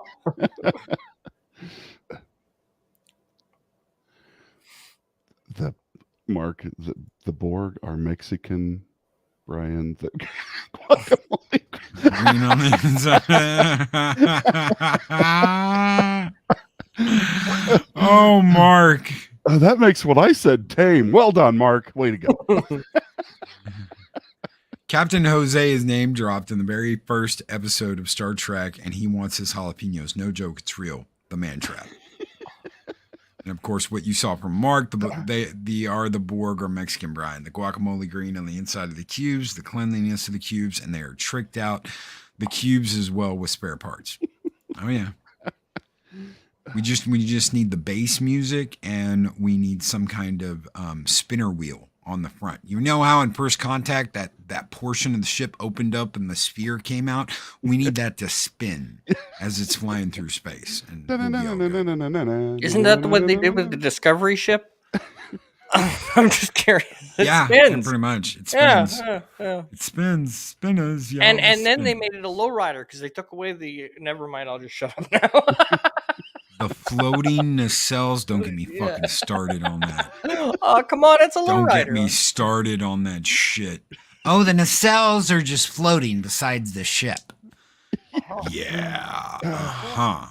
The Borg are Mexican, Brian. The Oh, Mark. That makes what I said tame. Well done, Mark. Way to go. Captain Jose is name dropped in the very first episode of Star Trek, and he wants his jalapenos. No joke, it's real. The man trap. And of course, what you saw from Mark, the Borg are Mexican, Brian. The guacamole green on the inside of the cubes, the cleanliness of the cubes, and they are tricked out. The cubes as well with spare parts. Oh yeah. We just need the bass music, and we need some kind of spinner wheel on the front. You know how in First Contact that portion of the ship opened up and the sphere came out? We need that to spin as it's flying through space. And Isn't that what they did with the Discovery ship? I'm just curious. It spins. Pretty much. It spins. Yeah. It spins. Spinners. Yeah. And then they made it a lowrider because they took away the. Never mind. I'll just shut up now. The floating nacelles, don't get me fucking started on that. Oh, come on, it's a lowrider. Don't get me started on that shit. Oh, the nacelles are just floating besides the ship. Yeah. Uh-huh.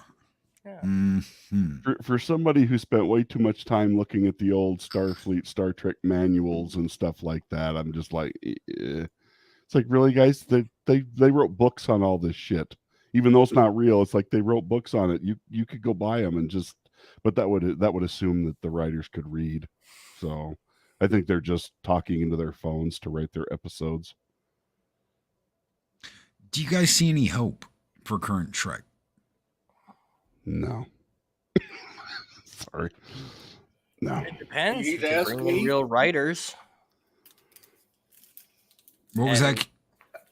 Yeah. Mm-hmm. For somebody who spent way too much time looking at the old Starfleet, Star Trek manuals and stuff like that, I'm just like, it's like, really, guys? They wrote books on all this shit. Even though it's not real, it's like they wrote books on it. You could go buy them and just, but that would assume that the writers could read. So I think they're just talking into their phones to write their episodes. Do you guys see any hope for current Trek? No. Sorry. No. It depends. You If need to you ask bring me? in real writers. What was that?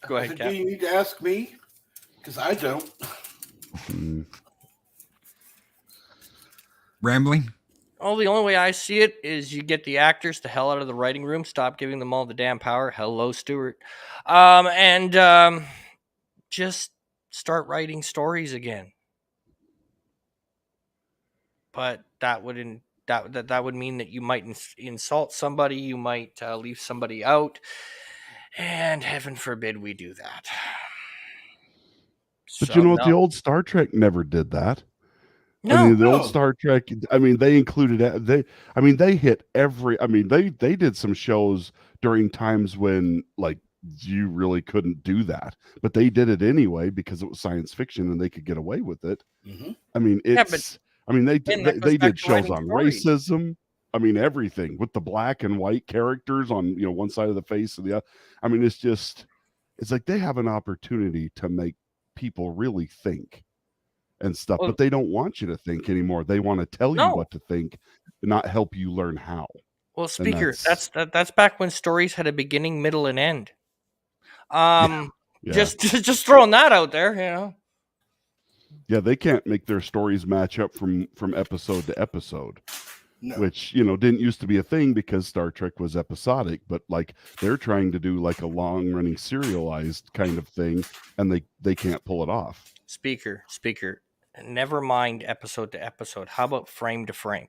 Go ahead, Do Cap. you need to ask me? Because I don't. Rambling? Oh, the only way I see it is you get the actors the hell out of the writing room, stop giving them all the damn power. Hello, Stuart. And just start writing stories again. But that would mean that you might insult somebody, you might leave somebody out, and heaven forbid we do that. But you know what? The old Star Trek never did that. No, I mean, the old Star Trek. I mean, they included they hit every. I mean, they did some shows during times when like you really couldn't do that, but they did it anyway because it was science fiction and they could get away with it. Mm-hmm. I mean, it's. I mean, they did shows on stories. racism. I mean, everything with the black and white characters on, one side of the face and the other. I mean, it's like they have an opportunity to make people really think and stuff, Well, but they don't want you to think anymore. They want to tell you No. what to think, but not help you learn how. Well, speaker, that's- that's back when stories had a beginning, middle, and end. Yeah. Just throwing that out there, Yeah, they can't make their stories match up from episode to episode. No. Which didn't used to be a thing because Star Trek was episodic, but like they're trying to do like a long running serialized kind of thing, and they can't pull it off. Speaker, never mind episode to episode. How about frame to frame?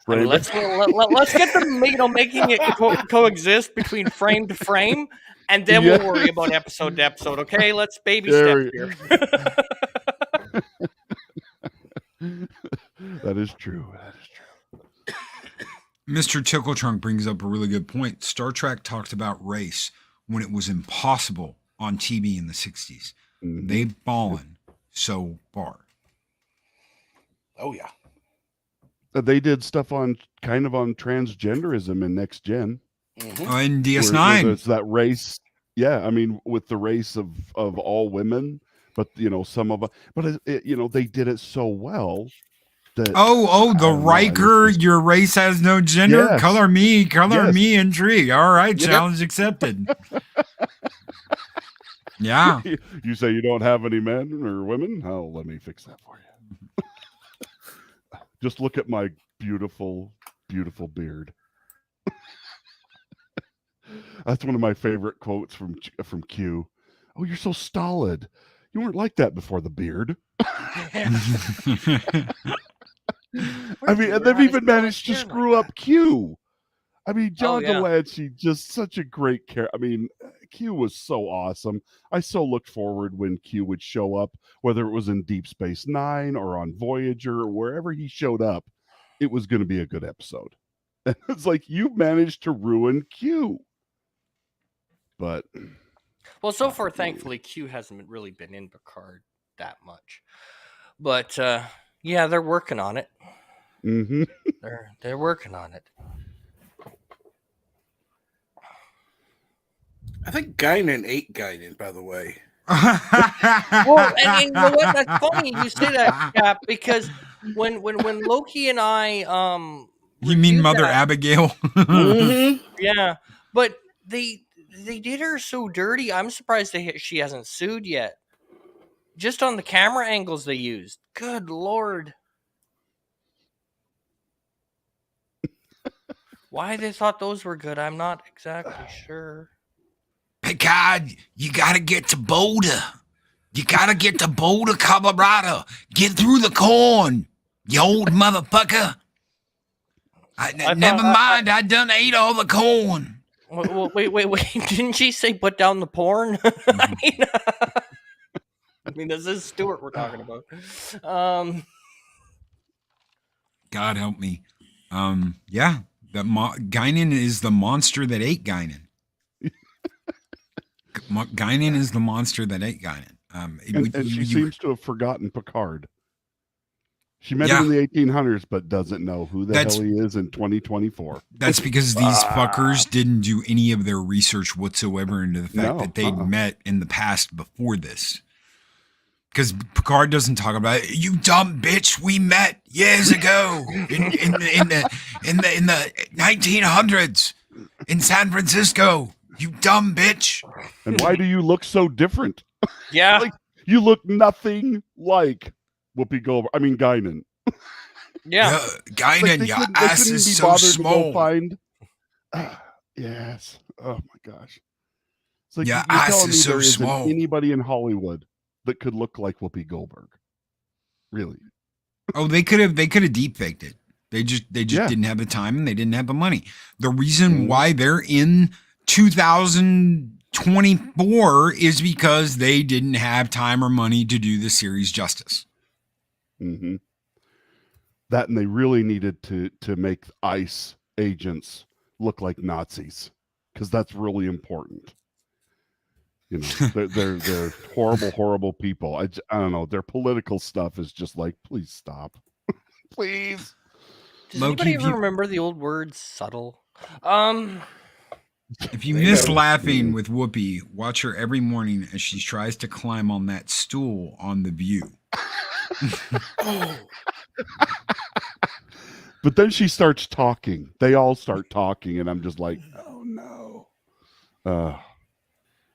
I Frame mean, let's get them making it coexist between frame to frame, and then we'll worry about episode to episode. Okay, let's baby step here. That is true. Mr. Tickletrunk brings up a really good point. Star Trek talked about race when it was impossible on TV in the 60s. Mhm. They've fallen so far. Oh yeah. They did stuff on transgenderism in Next Gen. Mm-hmm. In where DS9. it's that race. Yeah, I mean, with the race of all women, but some of but they did it so well that The Riker, your race has no gender. Yes. Color me Yes. intrigued. All right, Yeah. challenge accepted. Yeah. You say you don't have any men or women? Oh, let me fix that for you. Just look at my beautiful, beautiful beard. That's one of my favorite quotes from Q. Oh, you're so stolid. You weren't like that before the beard. I mean, and they've even managed to screw up Q. I mean, John Delancey, just such a great character. I mean, Q was so awesome. I so looked forward when Q would show up, whether it was in Deep Space Nine or on Voyager or wherever he showed up, it was going to be a good episode. And it's like, you managed to ruin Q. But Well, so far, thankfully, Q hasn't really been in Picard that much. But yeah, they're working on it. mm-hmm. They're working on it. I think Guinan ate Guinan, by the way. Well, and you know what? That's funny you say that, Cap, because when Loki and I You mean reviewed Mother that- Abigail? Mm-hmm. Yeah, but they did her so dirty. I'm surprised she hasn't sued yet. Just on the camera angles they used. Good Lord. Why they thought those were good, I'm not exactly sure. Picard, you gotta get to Boulder. You gotta get to Boulder, Colorado. Get through the corn, you old motherfucker. Never mind, I done ate all the corn. Wait. Didn't she say put down the porn? I mean, this is Stewart we're talking about. God help me. Yeah, Guinan is the monster that ate Guinan. Guinan is the monster that ate Guinan. And she seems to have forgotten Picard. She met him in the 1800s, but doesn't know who the hell he is in 2024. That's because these fuckers didn't do any of their research whatsoever into the fact that they'd met in the past before this. Because Picard doesn't talk about it. You dumb bitch, we met years ago in the 1900s in San Francisco. You dumb bitch. And why do you look so different? Yeah. Like, you look nothing like Whoopi Goldberg. I mean, Guinan. Yeah. Guinan, your ass is so small. Yes. Oh my gosh. It's like your you're ass telling me is so there isn't small. anybody in Hollywood that could look like Whoopi Goldberg. Really? Oh, they could have deep faked it. They just didn't have the time and they didn't have the money. The reason why they're in 2024 is because they didn't have time or money to do the series justice. Mm-hmm. That, and they really needed to make ICE agents look like Nazis, because that's really important. You know, they're horrible people. I don't know. Their political stuff is just like, please stop, please. Does Low-key, anybody ever remember the old word subtle? If you They miss know. laughing with Whoopi, watch her every morning as she tries to climb on that stool on The View. Oh, But then she starts talking. They all start talking, and I'm just like, oh no.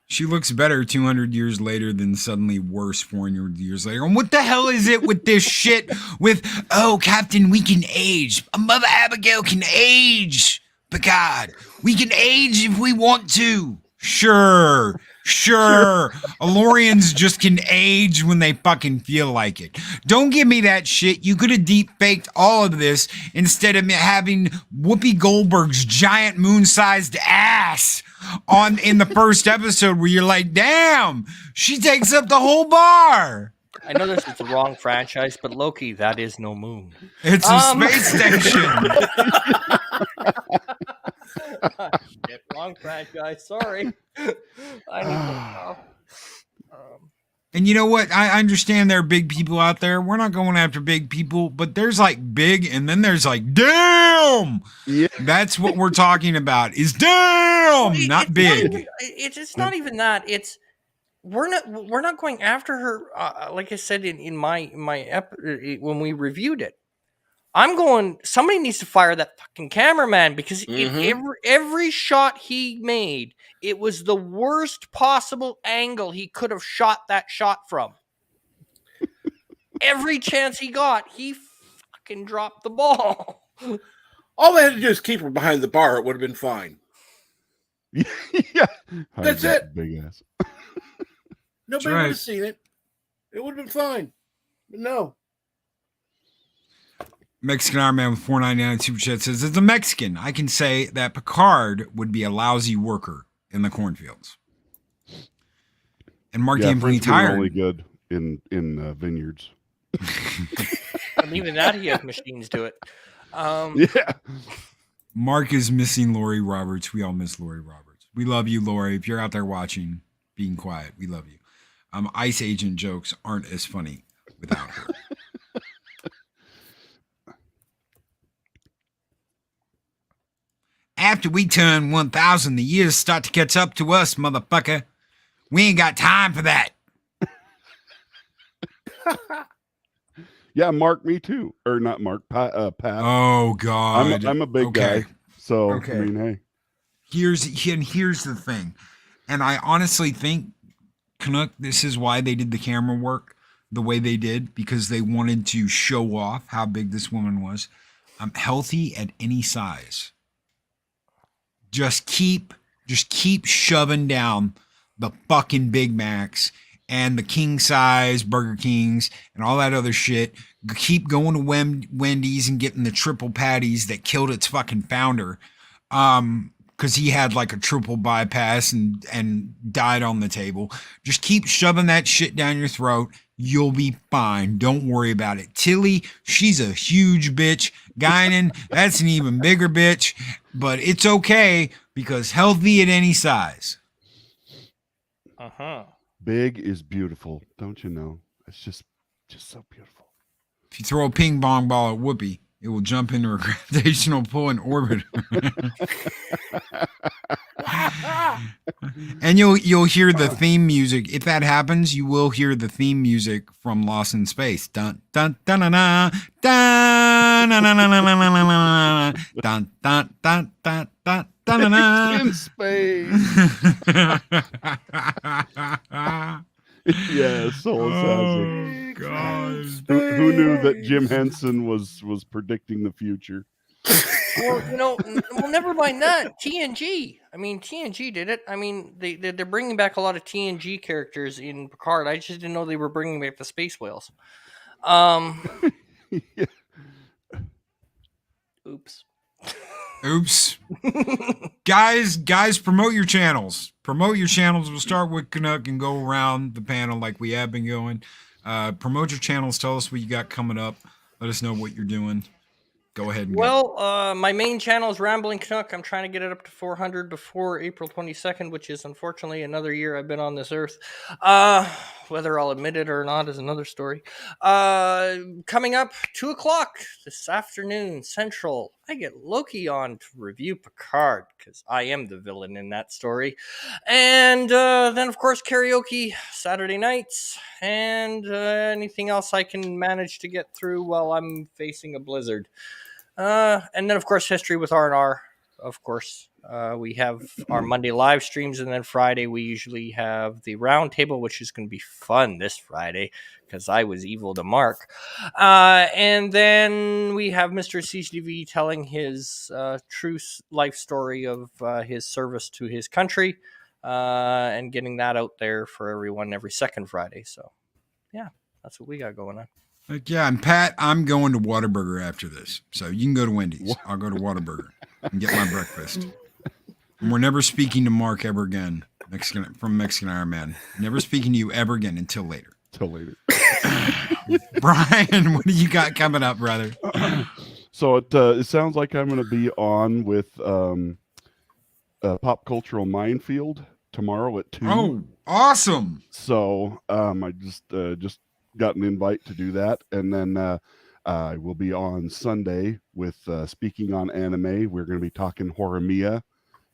She looks better 200 years later than suddenly worse 400 years later. And what the hell is it with this shit with, oh, Captain, we can age. Mother Abigail can age. Picard, we can age if we want to. Sure. Alorians just can age when they fucking feel like it. Don't give me that shit. You could have deep faked all of this instead of having Whoopi Goldberg's giant moon-sized ass in the first episode where you're like, damn, she takes up the whole bar. I know this is the wrong franchise, but Loki, that is no moon. It's a space station. Shit, wrong franchise. Sorry. I need to And you know what? I understand there are big people out there. We're not going after big people, but there's like big and then there's like, damn. Yeah. That's what we're talking about is damn, not big. It's not even that. It's we're not going after her. Like I said in my when we reviewed it, I'm going. Somebody needs to fire that fucking cameraman because in every shot he made, it was the worst possible angle he could have shot that shot from. Every chance he got, he fucking dropped the ball. all they had to do is keep her behind the bar. It would have been fine. Yeah. That's Hide that it. Big ass. Nobody right. would have seen it. It would have been fine. But no. Mexican Iron Man with $4.99 super chat says, as a Mexican, I can say that Picard would be a lousy worker in the cornfields. And Mark Yeah, Anthony Frenchmen are only tired. good in vineyards. And even that, he has machines do it. Yeah. Mark is missing Lori Roberts. We all miss Lori Roberts. We love you, Lori. If you're out there watching, being quiet, we love you. Ice agent jokes aren't as funny without her. After we turn 1,000, the years start to catch up to us, motherfucker. We ain't got time for that. Yeah, Mark, me too. Or not Mark, Pat. Oh, God. I'm a big guy. So, Okay. I mean, hey. Here's the thing. And I honestly think, Canuck, this is why they did the camera work the way they did, because they wanted to show off how big this woman was. Healthy at any size. Just keep shoving down the fucking Big Macs and the king size Burger Kings and all that other shit. Keep going to Wendy's and getting the triple patties that killed its fucking founder. Because he had like a triple bypass and died on the table. Just keep shoving that shit down your throat. You'll be fine. Don't worry about it. Tilly, she's a huge bitch. Guinan, that's an even bigger bitch. But it's okay because healthy at any size. Big is beautiful. Don't you know? It's just so beautiful. If you throw a ping pong ball at Whoopi, it will jump into a gravitational pull and orbit. And you'll hear the theme music. If that happens, you will hear the theme music from Lost in Space. Dun dun dun dun dun dun dun dun dun dun dun dun dun dun dun In space. Yeah, Soul Assassin. God. Who knew that Jim Henson was predicting the future? Well, never mind that. TNG. I mean, TNG did it. I mean, they're bringing back a lot of TNG characters in Picard. I just didn't know they were bringing back the space whales. Yeah. Oops. Guys, promote your channels. We'll start with Canuck and go around the panel like we have been going. Promote your channels. Tell us what you got coming up. Let us know what you're doing. Go ahead and go. Well, my main channel is Rambling Canuck. I'm trying to get it up to 400 before April 22nd, which is unfortunately another year I've been on this earth. Whether I'll admit it or not is another story. Coming up 2 o'clock this afternoon Central, I get Loki on to review Picard because I am the villain in that story. And then, of course, karaoke Saturday nights and anything else I can manage to get through while I'm facing a blizzard. And then, of course, history with R&R. Of course, we have our Monday live streams, and then Friday we usually have the round table, which is going to be fun this Friday because I was evil to Mark. And then we have Mr. CCTV telling his true life story of his service to his country and getting that out there for everyone every second Friday. So, yeah, that's what we got going on. Like, yeah, and Pat, I'm going to Whataburger after this. So you can go to Wendy's. I'll go to Whataburger and get my breakfast. And we're never speaking to Mark ever again, from Mexican Iron Man. Never speaking to you ever again until later. Brian, what do you got coming up, brother? So it sounds like I'm going to be on with Pop Cultural Minefield tomorrow at 2. Oh, awesome. So I just got an invite to do that, and then I will be on Sunday with Speaking on Anime. We're going to be talking Horimiya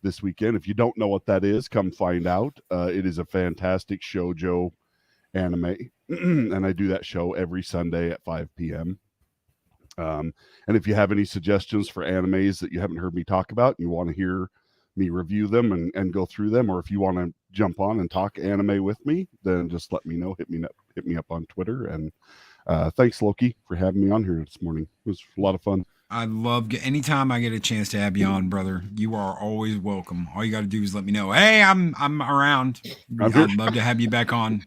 this weekend. If you don't know what that is, come find out. It is a fantastic shoujo anime, and I do that show every Sunday at 5 p.m. And if you have any suggestions for animes that you haven't heard me talk about and you want to hear me review them and go through them, or if you want to jump on and talk anime with me, then just let me know. Hit me up on Twitter. And thanks, Loki, for having me on here this morning. It was a lot of fun. I love anytime I get a chance to have you on, brother. You are always welcome. All you got to do is let me know. Hey, I'm around. I'd love to have you back on.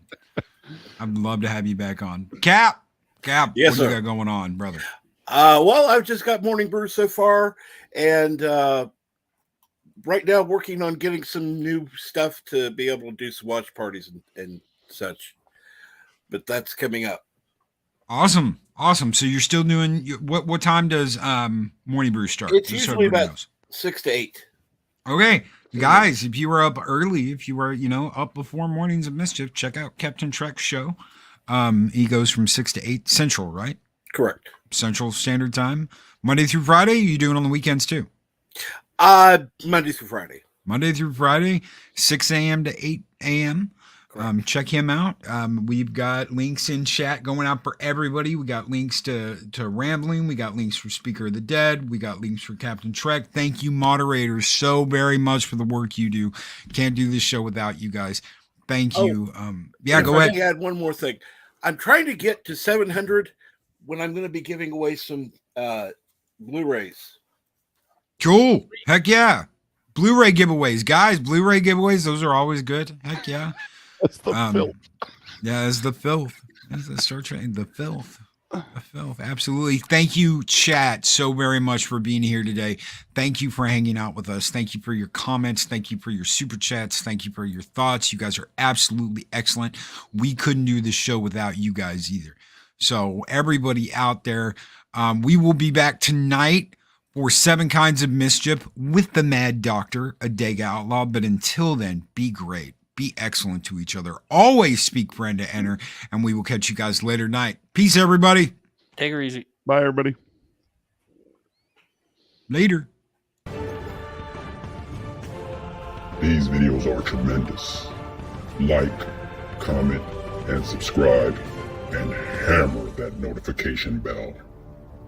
I'd love to have you back on. Cap, yes, what do you got going on, brother? Well, I've just got Morning Brew so far, and right now working on getting some new stuff to be able to do some watch parties and such. But that's coming up. Awesome. So you're still doing what time does Morning Brew start? It's usually about 6 to 8. Okay, guys, if you were up early, if you were up before Mornings of Mischief, check out Captain Trek's show. He goes from 6 to 8 Central, right? Correct. Central Standard Time, Monday through Friday. You do it on the weekends too? Monday through Friday. Monday through Friday, 6 a.m. to 8 a.m. Check him out. We've got links in chat going out for everybody. We got links to Rambling. We got links for Speaker of the Dead. We got links for Captain Trek. Thank you, moderators, so very much for the work you do. Can't do this show without you guys. Thank you. Go ahead. I add one more thing. I'm trying to get to 700 when I'm going to be giving away some Blu-rays. Cool. Heck yeah. Blu-ray giveaways. Guys, Blu-ray giveaways, those are always good. Heck yeah. That's the filth. Yeah, it's the filth. That's the Star Trek. The filth. The filth. Absolutely. Thank you, chat, so very much for being here today. Thank you for hanging out with us. Thank you for your comments. Thank you for your super chats. Thank you for your thoughts. You guys are absolutely excellent. We couldn't do this show without you guys either. So everybody out there, we will be back tonight for 7 Kinds of Mischief with the Mad Doctor, a Dega Outlaw. But until then, be great. Be excellent to each other. Always speak friend to enter, and we will catch you guys later tonight. Peace, everybody. Take her easy. Bye, everybody. Later. These videos are tremendous. Like, comment, and subscribe, and hammer that notification bell.